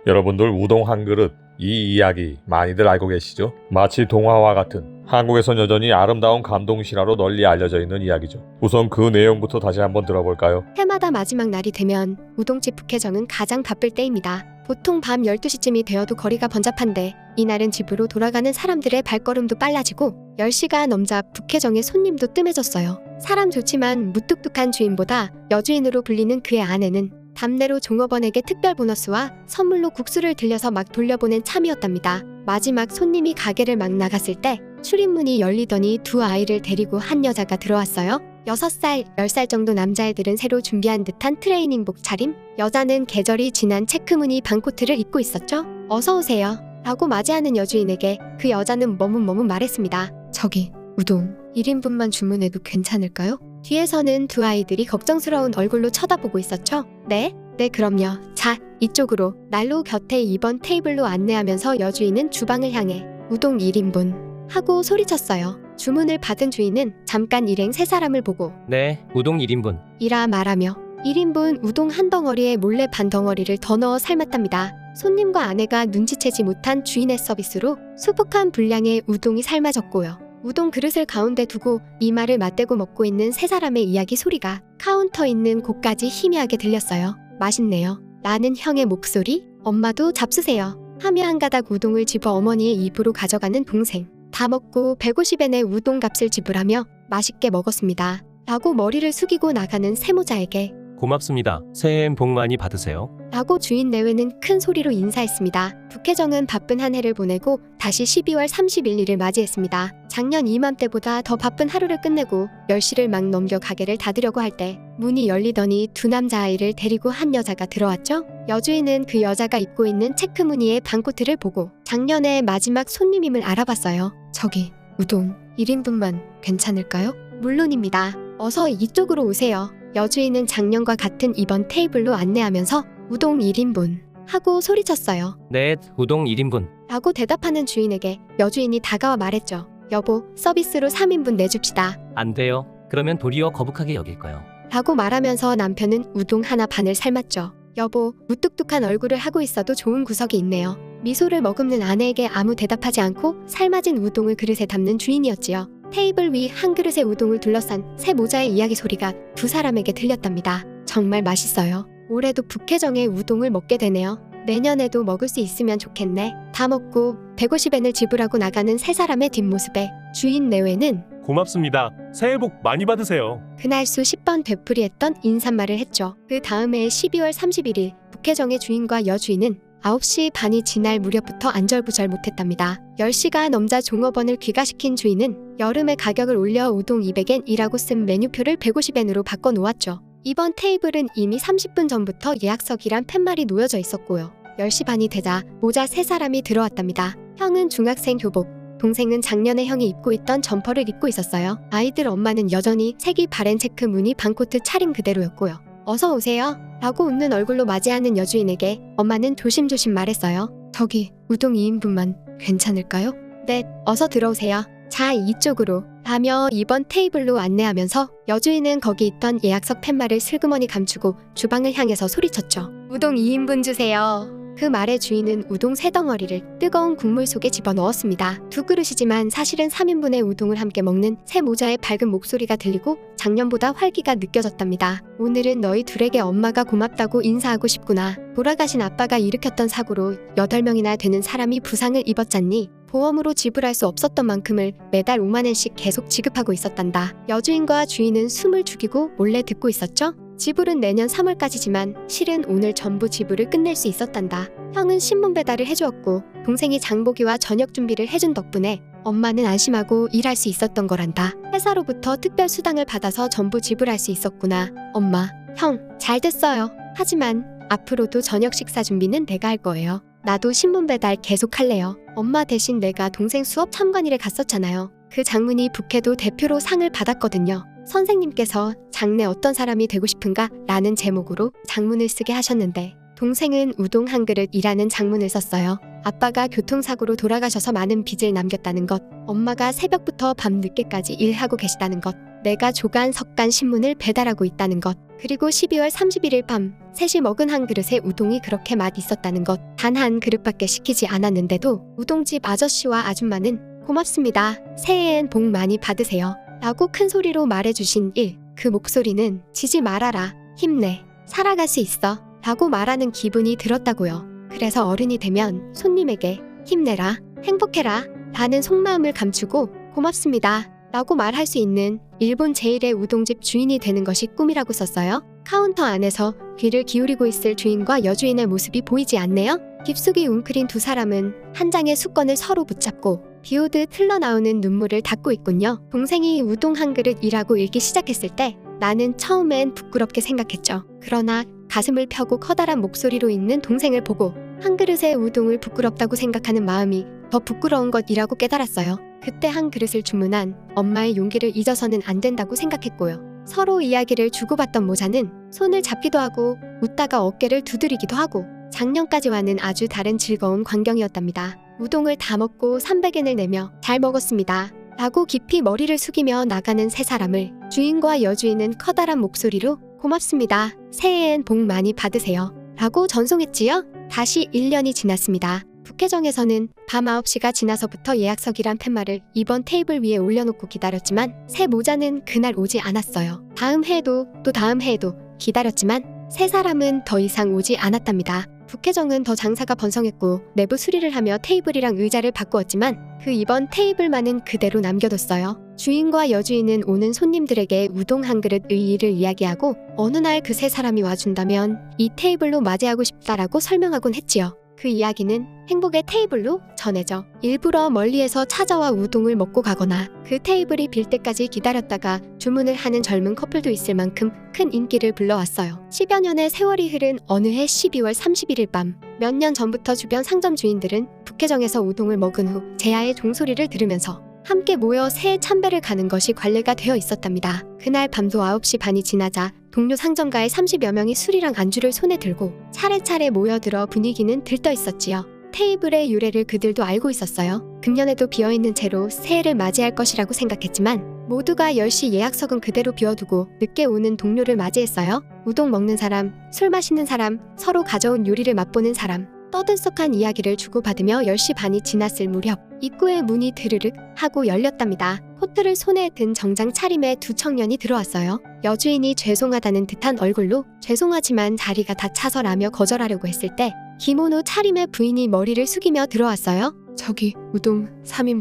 여러분들 우동 한 그릇 이 이야기 많이들 알고 계시죠? 마치 동화와 같은 한국에선 여전히 아름다운 감동 실화로 널리 알려져 있는 이야기죠. 우선 그 내용부터 다시 한번 들어볼까요? 해마다 마지막 날이 되면 우동집 북회정은 가장 바쁠 때입니다. 보통 밤 12시쯤이 되어도 거리가 번잡한데 이날은 집으로 돌아가는 사람들의 발걸음도 빨라지고 10시가 넘자 북회정의 손님도 뜸해졌어요. 사람 좋지만 무뚝뚝한 주인보다 여주인으로 불리는 그의 아내는 답례로 종업원에게 특별 보너스와 선물로 국수를 들려서 막 돌려보낸 참이었답니다. 마지막 손님이 가게를 막 나갔을 때 출입문이 열리더니 두 아이를 데리고 한 여자가 들어왔어요. 6살, 10살 정도 남자애들은 새로 준비한 듯한 트레이닝복 차림, 여자는 계절이 지난 체크무늬 반코트를 입고 있었죠. 어서 오세요 라고 맞이하는 여주인에게 그 여자는 머뭇머뭇 말했습니다. 저기 우동 1인분만 주문해도 괜찮을까요? 뒤에서는 두 아이들이 걱정스러운 얼굴로 쳐다보고 있었죠. 네, 그럼요. 자, 이쪽으로. 난로 곁에 2번 테이블로 안내하면서 여주인은 주방을 향해 우동 1인분 하고 소리쳤어요. 주문을 받은 주인은 잠깐 일행 세 사람을 보고 네, 우동 1인분. 이라 말하며 1인분 우동 한 덩어리에 몰래 반 덩어리를 더 넣어 삶았답니다. 손님과 아내가 눈치채지 못한 주인의 서비스로 수북한 분량의 우동이 삶아졌고요. 우동 그릇을 가운데 두고 이마를 맞대고 먹고 있는 세 사람의 이야기 소리가 카운터 있는 곳까지 희미하게 들렸어요. 맛있네요. 라는 형의 목소리, 엄마도 잡수세요. 하며 한 가닥 우동을 집어 어머니의 입으로 가져가는 동생. 다 먹고 150엔의 우동 값을 지불하며 맛있게 먹었습니다. 라고 머리를 숙이고 나가는 세모자에게 고맙습니다. 새해 복 많이 받으세요. 라고 주인 내외는 큰 소리로 인사했습니다. 북회정은 바쁜 한 해를 보내고 다시 12월 31일을 맞이했습니다. 작년 이맘때보다 더 바쁜 하루를 끝내고 10시를 막 넘겨 가게를 닫으려고 할 때 문이 열리더니 두 남자아이를 데리고 한 여자가 들어왔죠. 여주인은 그 여자가 입고 있는 체크무늬의 반코트를 보고 작년에 마지막 손님임을 알아봤어요. 저기 우동 1인분만 괜찮을까요? 물론입니다. 어서 이쪽으로 오세요. 여주인은 작년과 같은 2번 테이블로 안내하면서 우동 1인분 하고 소리쳤어요. 네, 우동 1인분. 라고 대답하는 주인에게 여주인이 다가와 말했죠. 여보, 서비스로 3인분 내줍시다. 안 돼요. 그러면 도리어 거북하게 여길 거요. 라고 말하면서 남편은 우동 하나 반을 삶았죠. 여보, 무뚝뚝한 얼굴을 하고 있어도 좋은 구석이 있네요. 미소를 머금는 아내에게 아무 대답하지 않고 삶아진 우동을 그릇에 담는 주인이었지요. 테이블 위 한 그릇의 우동을 둘러싼 세 모자의 이야기 소리가 두 사람에게 들렸답니다. 정말 맛있어요. 올해도 북회정의 우동을 먹게 되네요. 내년에도 먹을 수 있으면 좋겠네. 다 먹고 150엔을 지불하고 나가는 세 사람의 뒷모습에 주인 내외는 고맙습니다. 새해 복 많이 받으세요. 그날 수 10번 되풀이했던 인사말을 했죠. 그 다음해 12월 31일 북회정의 주인과 여주인은 9시 반이 지날 무렵부터 안절부절 못했답니다. 10시가 넘자 종업원을 귀가시킨 주인은 여름에 가격을 올려 우동 200엔이라고 쓴 메뉴표를 150엔으로 바꿔놓았죠. 이번 테이블은 이미 30분 전부터 예약석이란 팻말이 놓여져 있었고요. 10시 반이 되자 모자 세 사람이 들어왔답니다. 형은 중학생 교복, 동생은 작년에 형이 입고 있던 점퍼를 입고 있었어요. 아이들 엄마는 여전히 색이 바랜 체크 무늬 반코트 차림 그대로였고요. 어서 오세요 라고 웃는 얼굴로 맞이하는 여주인에게 엄마는 조심조심 말했어요. 저기 우동 2인분만 괜찮을까요? 네, 어서 들어오세요. 자, 이쪽으로 하며 2번 테이블로 안내하면서 여주인은 거기 있던 예약석 팻말을 슬그머니 감추고 주방을 향해서 소리쳤죠. 우동 2인분 주세요. 그 말에 주인은 우동 3덩어리를 뜨거운 국물 속에 집어넣었습니다. 두 그릇이지만 사실은 3인분의 우동을 함께 먹는 세 모자의 밝은 목소리가 들리고 작년보다 활기가 느껴졌답니다. 오늘은 너희 둘에게 엄마가 고맙다고 인사하고 싶구나. 돌아가신 아빠가 일으켰던 사고로 8명이나 되는 사람이 부상을 입었잖니. 보험으로 지불할 수 없었던 만큼을 매달 5만엔씩 계속 지급하고 있었단다. 여주인과 주인은 숨을 죽이고 몰래 듣고 있었죠. 지불은 내년 3월까지지만 실은 오늘 전부 지불을 끝낼 수 있었단다. 형은 신문 배달을 해주었고 동생이 장보기와 저녁 준비를 해준 덕분에 엄마는 안심하고 일할 수 있었던 거란다. 회사로부터 특별 수당을 받아서 전부 지불할 수 있었구나. 엄마, 형, 잘 됐어요. 하지만 앞으로도 저녁 식사 준비는 내가 할 거예요. 나도 신문 배달 계속 할래요. 엄마 대신 내가 동생 수업 참관일에 갔었잖아요. 그 장문이 북해도 대표로 상을 받았거든요. 선생님께서 장래 어떤 사람이 되고 싶은가? 라는 제목으로 장문을 쓰게 하셨는데 동생은 우동 한 그릇이라는 장문을 썼어요. 아빠가 교통사고로 돌아가셔서 많은 빚을 남겼다는 것, 엄마가 새벽부터 밤 늦게까지 일하고 계시다는 것, 내가 조간 석간 신문을 배달하고 있다는 것, 그리고 12월 31일 밤 셋이 먹은 한 그릇에 우동이 그렇게 맛 있었다는 것, 단 한 그릇밖에 시키지 않았는데도 우동집 아저씨와 아줌마는 고맙습니다. 새해엔 복 많이 받으세요. 라고 큰 소리로 말해주신 일, 그 목소리는 지지 말아라, 힘내, 살아갈 수 있어 라고 말하는 기분이 들었다고요. 그래서 어른이 되면 손님에게 힘내라, 행복해라 라는 속마음을 감추고 고맙습니다 라고 말할 수 있는 일본 제1의 우동집 주인이 되는 것이 꿈이라고 썼어요. 카운터 안에서 귀를 기울이고 있을 주인과 여주인의 모습이 보이지 않네요. 깊숙이 웅크린 두 사람은 한 장의 수건을 서로 붙잡고 비오듯 흘러나오는 눈물을 닦고 있군요. 동생이 우동 한 그릇이라고 읽기 시작했을 때 나는 처음엔 부끄럽게 생각했죠. 그러나 가슴을 펴고 커다란 목소리로 읽는 동생을 보고 한 그릇의 우동을 부끄럽다고 생각하는 마음이 더 부끄러운 것이라고 깨달았어요. 그때 한 그릇을 주문한 엄마의 용기를 잊어서는 안 된다고 생각했고요. 서로 이야기를 주고받던 모자는 손을 잡기도 하고 웃다가 어깨를 두드리기도 하고 작년까지와는 아주 다른 즐거운 광경이었답니다. 우동을 다 먹고 300엔을 내며 잘 먹었습니다 라고 깊이 머리를 숙이며 나가는 세 사람을 주인과 여주인은 커다란 목소리로 고맙습니다. 새해엔 복 많이 받으세요 라고 전송했지요. 다시 1년이 지났습니다. 북해정에서는 밤 9시가 지나서부터 예약석이란 팻말을 이번 테이블 위에 올려놓고 기다렸지만 새 모자는 그날 오지 않았어요. 다음 해에도 또 다음 해에도 기다렸지만 세 사람은 더 이상 오지 않았답니다. 북해정은 더 장사가 번성했고 내부 수리를 하며 테이블이랑 의자를 바꾸었지만 그 이번 테이블만은 그대로 남겨뒀어요. 주인과 여주인은 오는 손님들에게 우동 한 그릇의 일을 이야기하고 어느 날 그 세 사람이 와준다면 이 테이블로 맞이하고 싶다라고 설명하곤 했지요. 그 이야기는 행복의 테이블로 전해져 일부러 멀리에서 찾아와 우동을 먹고 가거나 그 테이블이 빌 때까지 기다렸다가 주문을 하는 젊은 커플도 있을 만큼 큰 인기를 불러왔어요. 10여 년의 세월이 흐른 어느 해 12월 31일 밤 몇 년 전부터 주변 상점 주인들은 북해정에서 우동을 먹은 후 제야의 종소리를 들으면서 함께 모여 새해 참배를 가는 것이 관례가 되어 있었답니다. 그날 밤도 9시 반이 지나자 동료 상점가의 30여 명이 술이랑 안주를 손에 들고 차례차례 모여들어 분위기는 들떠 있었지요. 테이블의 유래를 그들도 알고 있었어요. 금년에도 비어있는 채로 새해를 맞이할 것이라고 생각했지만 모두가 10시 예약석은 그대로 비워두고 늦게 오는 동료를 맞이했어요. 우동 먹는 사람, 술 마시는 사람, 서로 가져온 요리를 맛보는 사람, 떠들썩한 이야기를 주고받으며 10시 반이 지났을 무렵 입구의 문이 드르륵 하고 열렸답니다. 포트를 손에 든 정장 차림의 두 청년이 들어왔어요. 여주인이 죄송하다는 듯한 얼굴로 죄송하지만 자리가 다 차서라며 거절하려고 했을 때 기모노 차림의 부인이 머리를 숙이며 들어왔어요. 저기 우동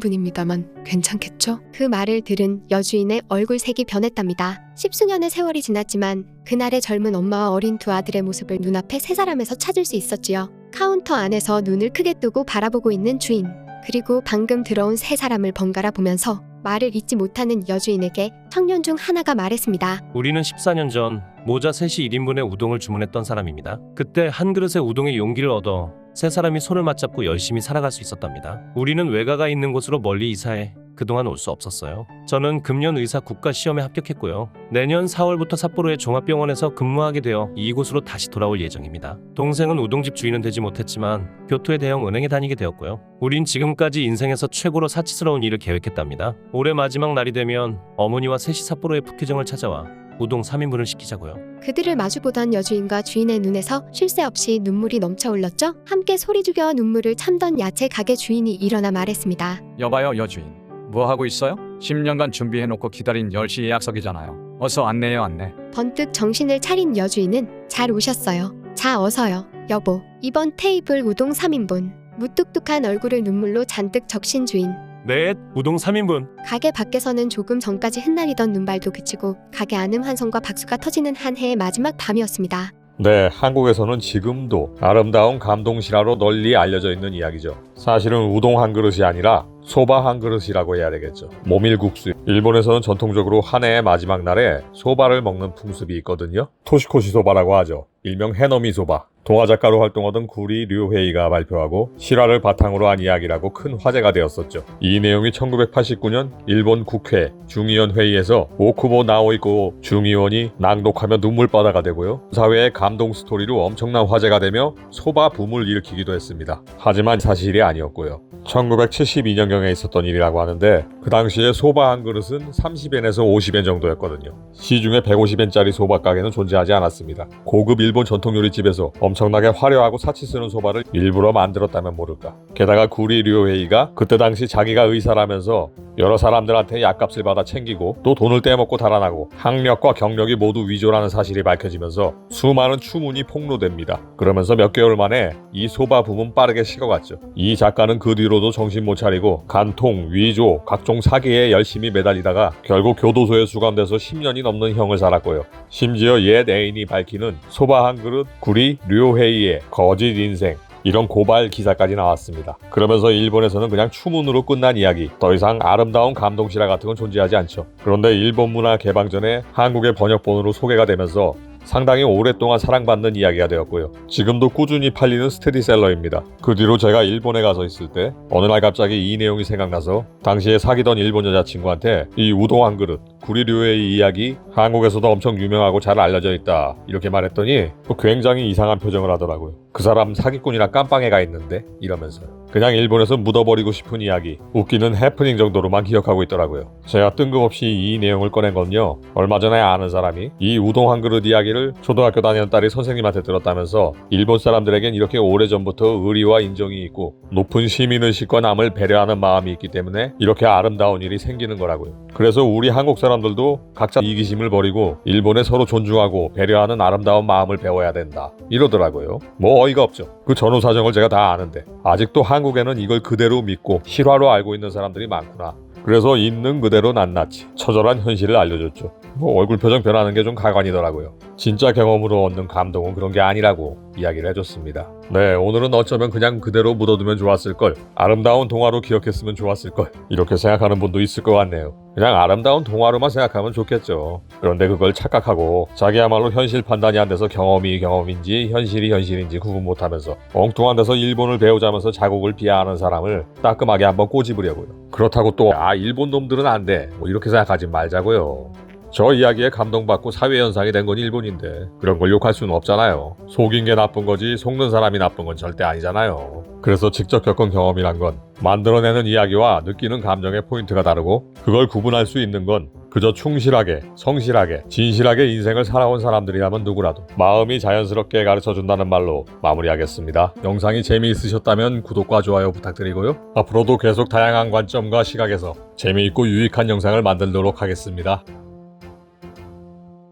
3인분입니다만 괜찮겠죠? 그 말을 들은 여주인의 얼굴색이 변했답니다. 십수년의 세월이 지났지만 그날의 젊은 엄마와 어린 두 아들의 모습을 눈앞에 세 사람에서 찾을 수 있었지요. 카운터 안에서 눈을 크게 뜨고 바라보고 있는 주인, 그리고 방금 들어온 세 사람을 번갈아 보면서 말을 잇지 못하는 여주인에게 청년 중 하나가 말했습니다. 우리는 14년 전 모자 셋이 1인분의 우동을 주문했던 사람입니다. 그때 한 그릇의 우동의 용기를 얻어 세 사람이 손을 맞잡고 열심히 살아갈 수 있었답니다. 우리는 외가가 있는 곳으로 멀리 이사해 그동안 올 수 없었어요. 저는 금년 의사 국가시험에 합격했고요. 내년 4월부터 삿포로의 종합병원에서 근무하게 되어 이곳으로 다시 돌아올 예정입니다. 동생은 우동집 주인은 되지 못했지만 교토의 대형 은행에 다니게 되었고요. 우린 지금까지 인생에서 최고로 사치스러운 일을 계획했답니다. 올해 마지막 날이 되면 어머니와 셋이 삿포로의 북해정을 찾아와 우동 3인분을 시키자고요. 그들을 마주보던 여주인과 주인의 눈에서 쉴 새 없이 눈물이 넘쳐 흘렀죠. 함께 소리 죽여 눈물을 참던 야채 가게 주인이 일어나 말했습니다. 여봐요 여주인, 뭐 하고 있어요? 10년간 준비해놓고 기다린 10시 예약석이잖아요. 어서 안내해요 안내. 번뜩 정신을 차린 여주인은 잘 오셨어요. 자 어서요. 여보, 이번 테이블 우동 3인분. 무뚝뚝한 얼굴을 눈물로 잔뜩 적신 주인. 네, 우동 3인분. 가게 밖에서는 조금 전까지 흩날리던 눈발도 그치고 가게 안은 환성과 박수가 터지는 한 해의 마지막 밤이었습니다. 네, 한국에서는 지금도 아름다운 감동실화로 널리 알려져 있는 이야기죠. 사실은 우동 한 그릇이 아니라 소바 한 그릇이라고 해야 되겠죠. 모밀국수. 일본에서는 전통적으로 한 해의 마지막 날에 소바를 먹는 풍습이 있거든요. 토시코시 소바라고 하죠. 일명 해넘이 소바. 동화작가로 활동하던 구리 류회이가 발표하고 실화를 바탕으로 한 이야기라고 큰 화제가 되었었죠. 이 내용이 1989년 일본 국회 중의원 회의에서 오쿠보 나오이코 중의원이 낭독하며 눈물바다가 되고요. 사회의 감동 스토리로 엄청난 화제가 되며 소바 붐을 일으키기도 했습니다. 하지만 사실이 아니었고요. 1972년경에 있었던 일이라고 하는데 그 당시에 소바 한 그릇은 30엔에서 50엔 정도였거든요. 시중에 150엔짜리 소바 가게는 존재하지 않았습니다. 고급 일본 전통 요리집에서 엄청나게 화려하고 사치 쓰는 소바를 일부러 만들었다면 모를까. 게다가 구리 류회이가 그때 당시 자기가 의사라면서 여러 사람들한테 약값을 받아 챙기고 또 돈을 떼먹고 달아나고 학력과 경력이 모두 위조라는 사실이 밝혀지면서 수많은 추문이 폭로됩니다. 그러면서 몇 개월 만에 이 소바 붐은 빠르게 식어갔죠. 이 작가는 그 뒤로도 정신 못 차리고 간통, 위조, 각종 사기에 열심히 매달리다가 결국 교도소에 수감돼서 10년이 넘는 형을 살았고요. 심지어 옛 애인이 밝히는 소바 한 그릇 구리 류회이의 거짓 인생 이런 고발 기사까지 나왔습니다. 그러면서 일본에서는 그냥 추문으로 끝난 이야기, 더 이상 아름다운 감동 실화 같은 건 존재하지 않죠. 그런데 일본 문화 개방 전에 한국의 번역본으로 소개가 되면서 상당히 오랫동안 사랑받는 이야기가 되었고요. 지금도 꾸준히 팔리는 스테디셀러입니다. 그 뒤로 제가 일본에 가서 있을 때 어느 날 갑자기 이 내용이 생각나서 당시에 사귀던 일본 여자친구한테 이 우동 한 그릇, 구리류의 이야기 한국에서도 엄청 유명하고 잘 알려져 있다 이렇게 말했더니 굉장히 이상한 표정을 하더라고요. 그 사람 사기꾼이랑 깜빵에 가 있는데 이러면서요. 그냥 일본에서 묻어버리고 싶은 이야기, 웃기는 해프닝 정도로만 기억하고 있더라고요. 제가 뜬금없이 이 내용을 꺼낸 건요. 얼마 전에 아는 사람이 이 우동 한 그릇 이야기를 초등학교 다니는 딸이 선생님한테 들었다면서 일본 사람들에겐 이렇게 오래전부터 의리와 인정이 있고 높은 시민의식과 남을 배려하는 마음이 있기 때문에 이렇게 아름다운 일이 생기는 거라고요. 그래서 우리 한국 사람들도 각자 이기심을 버리고 일본에 서로 존중하고 배려하는 아름다운 마음을 배워야 된다 이러더라고요. 뭐 어이가 없죠. 그 전후 사정을 제가 다 아는데 아직도 한국에는 이걸 그대로 믿고 실화로 알고 있는 사람들이 많구나. 그래서 있는 그대로 낱낱이 처절한 현실을 알려줬죠. 뭐 얼굴 표정 변하는 게 좀 가관이더라고요. 진짜 경험으로 얻는 감동은 그런 게 아니라고 이야기를 해줬습니다. 네, 오늘은 어쩌면 그냥 그대로 묻어두면 좋았을걸, 아름다운 동화로 기억했으면 좋았을걸 이렇게 생각하는 분도 있을 것 같네요. 그냥 아름다운 동화로만 생각하면 좋겠죠. 그런데 그걸 착각하고 자기야말로 현실 판단이 안 돼서 경험이 경험인지 현실이 현실인지 구분 못하면서 엉뚱한 데서 일본을 배우자면서 자국을 비하하는 사람을 따끔하게 한번 꼬집으려고요. 그렇다고 또 일본 놈들은 안 돼 뭐 이렇게 생각하지 말자고요. 저 이야기에 감동받고 사회현상이 된 건 일본인데 그런 걸 욕할 수는 없잖아요. 속인 게 나쁜 거지 속는 사람이 나쁜 건 절대 아니잖아요. 그래서 직접 겪은 경험이란 건 만들어내는 이야기와 느끼는 감정의 포인트가 다르고 그걸 구분할 수 있는 건 그저 충실하게, 성실하게, 진실하게 인생을 살아온 사람들이라면 누구라도 마음이 자연스럽게 가르쳐준다는 말로 마무리하겠습니다. 영상이 재미있으셨다면 구독과 좋아요 부탁드리고요. 앞으로도 계속 다양한 관점과 시각에서 재미있고 유익한 영상을 만들도록 하겠습니다.